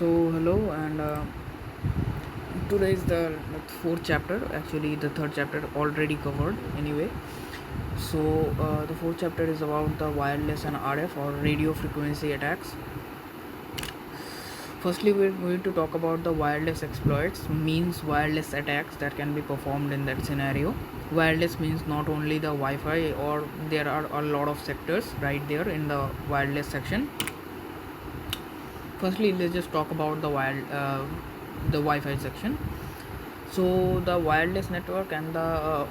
Hello, and today is the fourth chapter. Actually, the third chapter already covered anyway. The fourth chapter is about the wireless and RF or radio frequency attacks. Firstly, we're going to talk about the wireless exploits, means wireless attacks that can be performed in that scenario. Wireless means not only the Wi-Fi, or there are a lot of sectors right there in the wireless section. Firstly, let's just talk about the Wi-Fi section. So the wireless network and the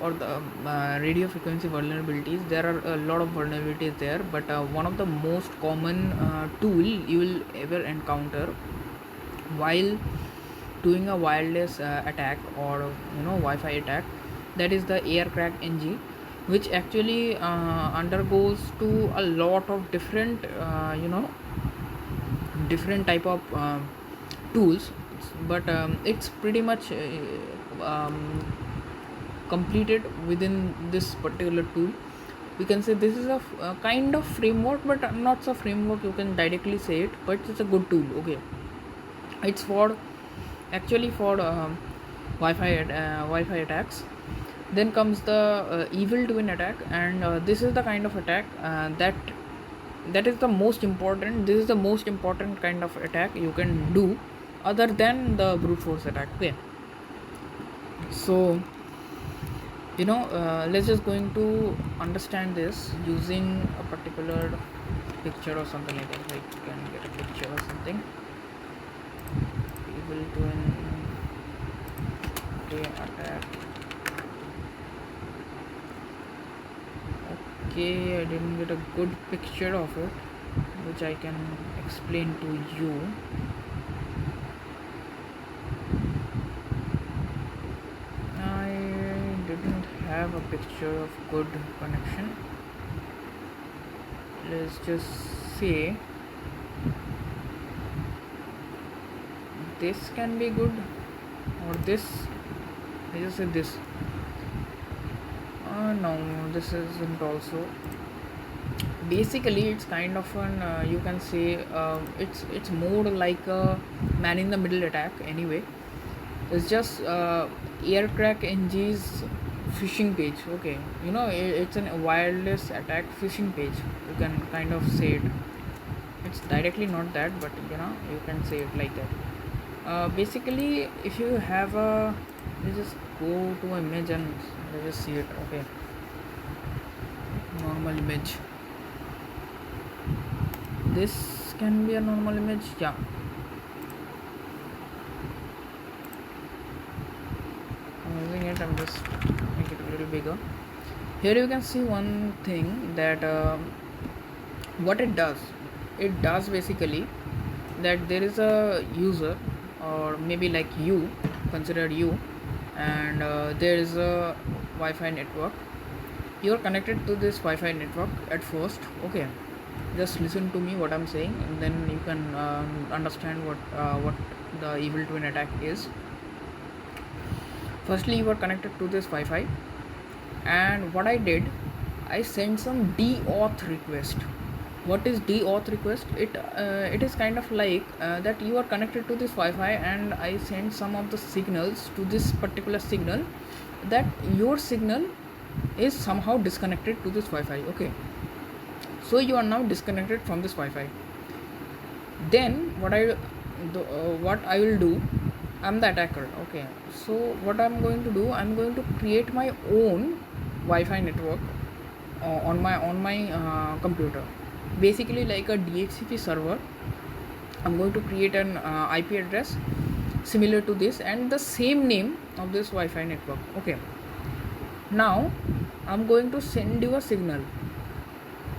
radio frequency vulnerabilities, there are a lot of vulnerabilities there, but one of the most common tool you will ever encounter while doing a wireless attack or Wi-Fi attack, that is the aircrack ng, which actually undergoes to a lot of different type of tools, but it's pretty much completed within this particular tool. We can say this is a kind of framework, but not so framework you can directly say it, but it's a good tool. Okay, it's for actually for Wi-Fi attacks. Then comes the evil twin attack, and this is the kind of attack that is the most important. This is the most important kind of attack you can do other than the brute force attack. Okay, so let's just going to understand this using a particular picture or something like that. Like you can get a picture or something. Evil twin attack. Okay, I didn't get a good picture of it, which I can explain to you. I didn't have a picture of good connection. Let's just say this can be good, or this. I just said this. No, this isn't also. Basically, it's kind of an you can say it's more like a man in the middle attack. Anyway, it's just aircrack ng's phishing page. Okay, it's a wireless attack phishing page. You can kind of say it. It's directly not that, but you can say it like that. Basically, if you have you just go to image and you just see it. Okay, normal image. This can be a normal image. Yeah, I'm using it. I'm just make it a little bigger. Here you can see one thing that what it does. It does basically that there is a user, or maybe like you, considered you, and there is a Wi-Fi network. You are connected to this Wi-Fi network at first. Okay, just listen to me what I'm saying, and then you can understand what the evil twin attack is. Firstly, you are connected to this Wi-Fi, and what I did, I sent some deauth request. What is deauth request? It is kind of like that you are connected to this Wi-Fi, and I send some of the signals to this particular signal, that your signal is somehow disconnected to this Wi-Fi. Okay, so you are now disconnected from this Wi-Fi. Then what I will do, I'm the attacker. Okay, so what I'm going to do, I'm going to create my own Wi-Fi network on my computer, basically like a DHCP server. I'm going to create an IP address similar to this and the same name of this Wi-Fi network. Okay, now I'm going to send you a signal.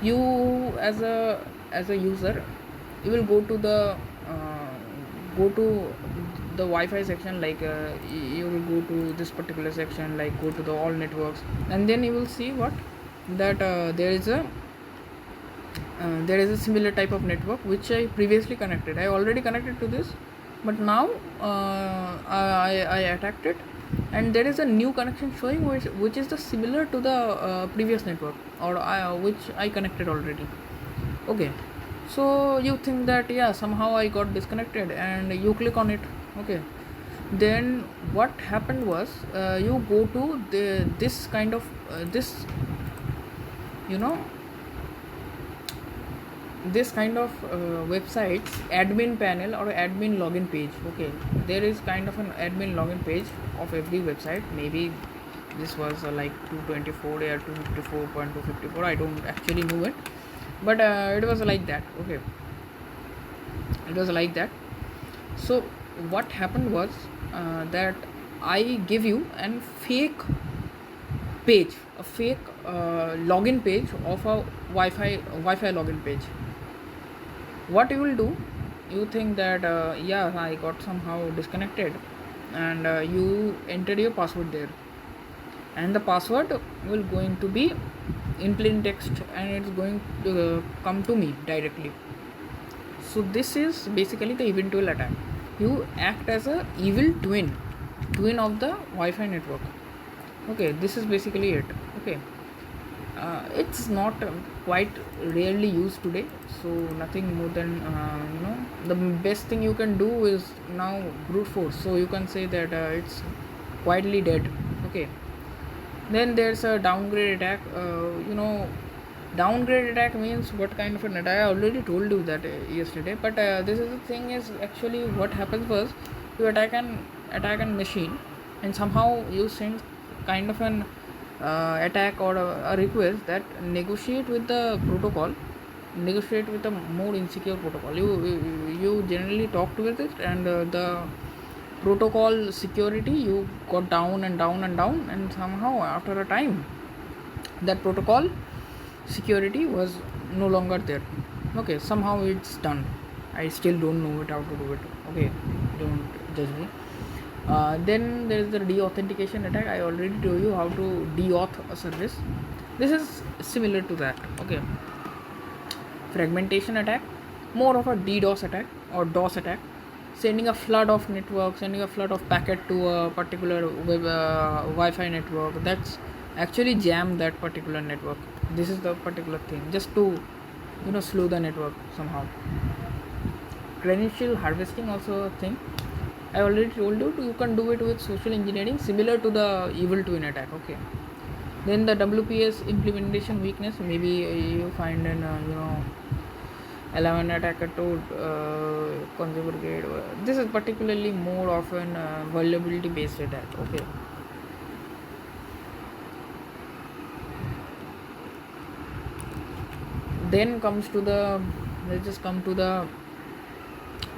You as a user, you will go to the Wi-Fi section, like you will go to this particular section, like go to the all networks, and then you will see what that there is a similar type of network which I previously connected. I already connected to this, but now I attacked it, and there is a new connection showing which is the similar to the previous network, or which I connected already. Okay, So you think that, yeah, somehow I got disconnected, and you click on it. Okay, then what happened was, you go to this kind of this you know this kind of websites admin panel or admin login page. Okay, there is kind of an admin login page of every website. Maybe this was like 224 or 254.254, I don't actually know it, but it was like that. Okay, it was like that. So what happened was, that I give you an fake page, a fake login page of a wi-fi login page. What you will do, you think that, yeah, I got somehow disconnected, and you enter your password there, and the password will going to be in plain text, and it's going to come to me directly. So this is basically the eventual attack. You act as a evil twin of the wi-fi network. Okay, this is basically it. Okay, it's not quite rarely used today, so nothing more than, the best thing you can do is now brute force, so you can say that it's quietly dead. Okay, then there's a downgrade attack. Downgrade attack means what kind of an attack? I already told you that yesterday, but this is the thing is actually what happens was, you attack an machine, and somehow you send kind of an attack or a request that negotiate with the protocol, negotiate with a more insecure protocol. You generally talked with it, and the protocol security, you got down and down and down, and somehow after a time that protocol security was no longer there. Okay, somehow it's done. I still don't know it how to do it. Okay, don't judge me. Then there is the deauthentication attack. I already told you how to deauth a service. This is similar to that. Okay, fragmentation attack, more of a DDoS attack or DOS attack, sending a flood of network, sending a flood of packet to a particular Wi-Fi network. That's actually jam that particular network. This is the particular thing, just to slow the network somehow. Credential harvesting also a thing. I already told you can do it with social engineering, similar to the evil twin attack. Okay. Then the WPS implementation weakness. Maybe you find an 11 attacker to consumer grade. This is particularly more of an vulnerability based attack. Okay. Then let's just come to the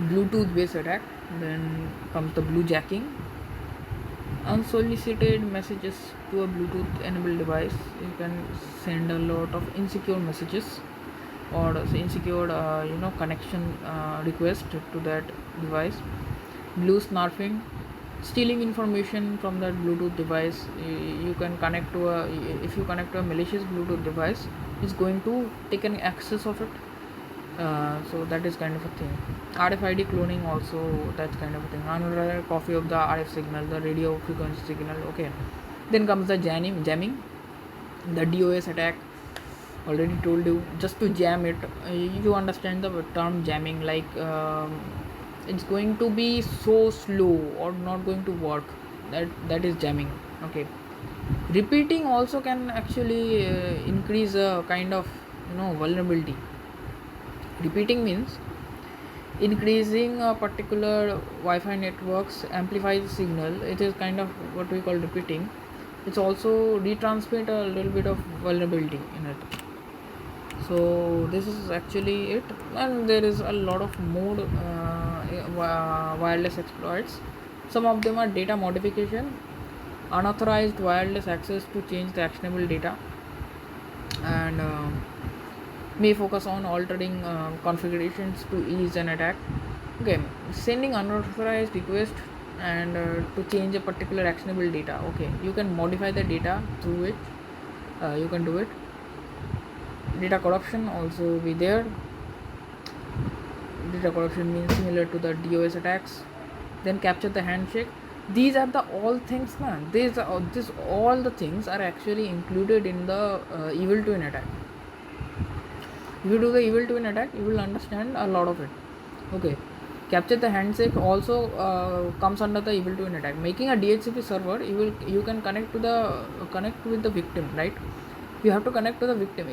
Bluetooth based attack. Then comes the bluejacking, unsolicited messages to a Bluetooth enabled device. You can send a lot of insecure messages, or insecure connection request to that device. Blue snarfing, stealing information from that Bluetooth device. You can connect to if you connect to a malicious Bluetooth device, it's going to take an access of it. So that is kind of a thing. RFID cloning also, that's kind of a thing. Another copy of the RF signal, the radio frequency signal. Okay, then comes the jamming, the DOS attack. Already told you, just to jam it. You understand the term jamming, like it's going to be so slow or not going to work. That is jamming. Okay, repeating also can actually increase a kind of vulnerability. Repeating means increasing a particular Wi-Fi networks amplifies the signal. It is kind of what we call repeating. It's also retransmit a little bit of vulnerability in it. So this is actually it, and there is a lot of more wireless exploits. Some of them are data modification, unauthorized wireless access to change the actionable data, and may focus on altering configurations to ease an attack. Okay, sending unauthorized request and to change a particular actionable data. Okay, you can modify the data through it. You can do it. Data corruption also be there. Data corruption means similar to the DOS attacks. Then capture the handshake. These are the all things, man. All the things are actually included in the evil twin attack. If you do the evil twin attack, you will understand a lot of it. Okay, capture the handshake also comes under the evil twin attack. Making a DHCP server, you can connect with the victim, right? You have to connect to the victim.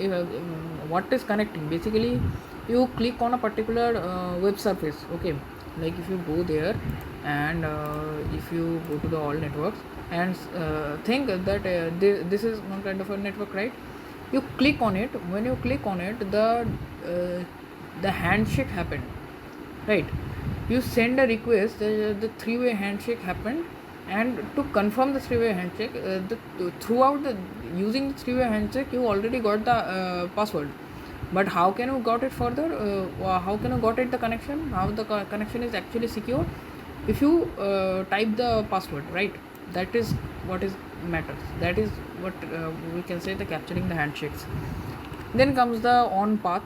What is connecting? Basically, you click on a particular web surface. Okay, like if you go there, and if you go to the all networks and think that this is one kind of a network, right? You click on it. When you click on it, the handshake happened, right? You send a request, the three-way handshake happened, and to confirm the three-way handshake, throughout the using the three-way handshake, you already got the password. But how can you got it further? How can you got it the connection? How the connection is actually secure? If you type the password, right? That is what is matters. That is what we can say the capturing the handshakes. Then comes the on path.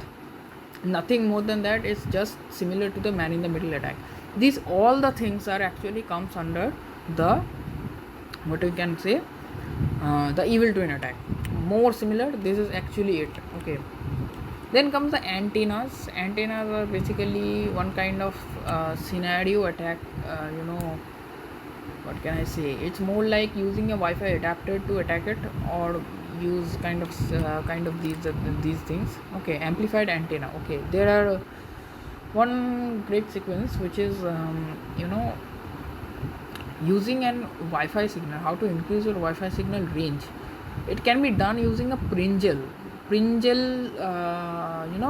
Nothing more than that. It's just similar to the man in the middle attack. These all the things are actually comes under the what we can say the evil twin attack. More similar. This is actually it. Okay. Then comes the antennas. Antennas are basically one kind of scenario attack. What can I say? It's more like using a Wi-Fi adapter to attack it, or use kind of these things. Okay, amplified antenna. Okay, there are one great sequence which is using an Wi-Fi signal. How to increase your Wi-Fi signal range? It can be done using a Pringle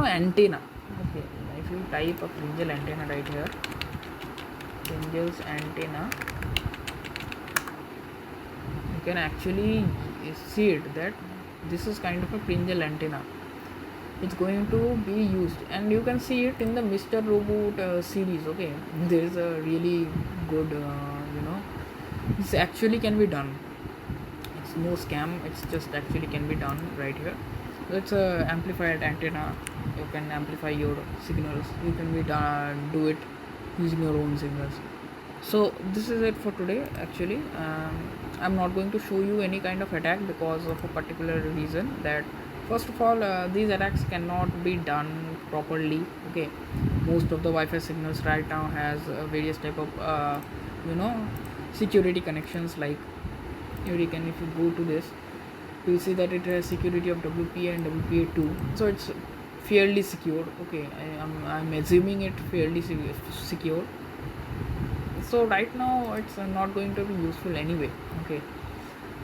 antenna. Okay, if you type a Pringle antenna right here, Pringle's antenna, you can actually see it that this is kind of a Pringle antenna. It's going to be used, and you can see it in the Mr. Robot series. Okay, there is a really good this actually can be done. It's no scam, it's just actually can be done right here. So it's a amplified antenna. You can amplify your signals. You can do it using your own signals. So this is it for today. Actually, I'm not going to show you any kind of attack because of a particular reason. That first of all, these attacks cannot be done properly. Okay, most of the Wi-Fi signals right now has various type of security connections. Like you can, if you go to this, you see that it has security of WPA and WPA2. So it's fairly secure. Okay, I'm assuming it fairly secure. So right now it's not going to be useful anyway. Okay,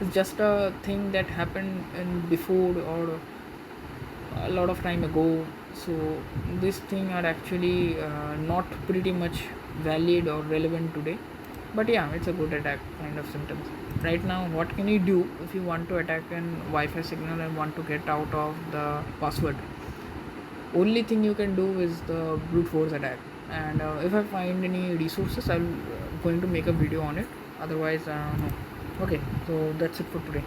it's just a thing that happened in before or a lot of time ago. So this thing are actually not pretty much valid or relevant today. But yeah, it's a good attack kind of symptoms. Right now, what can you do if you want to attack an Wi-Fi signal and want to get out of the password? Only thing you can do is the brute force attack. And if I find any resources, I'm going to make a video on it. Otherwise, no. Okay, so that's it for today.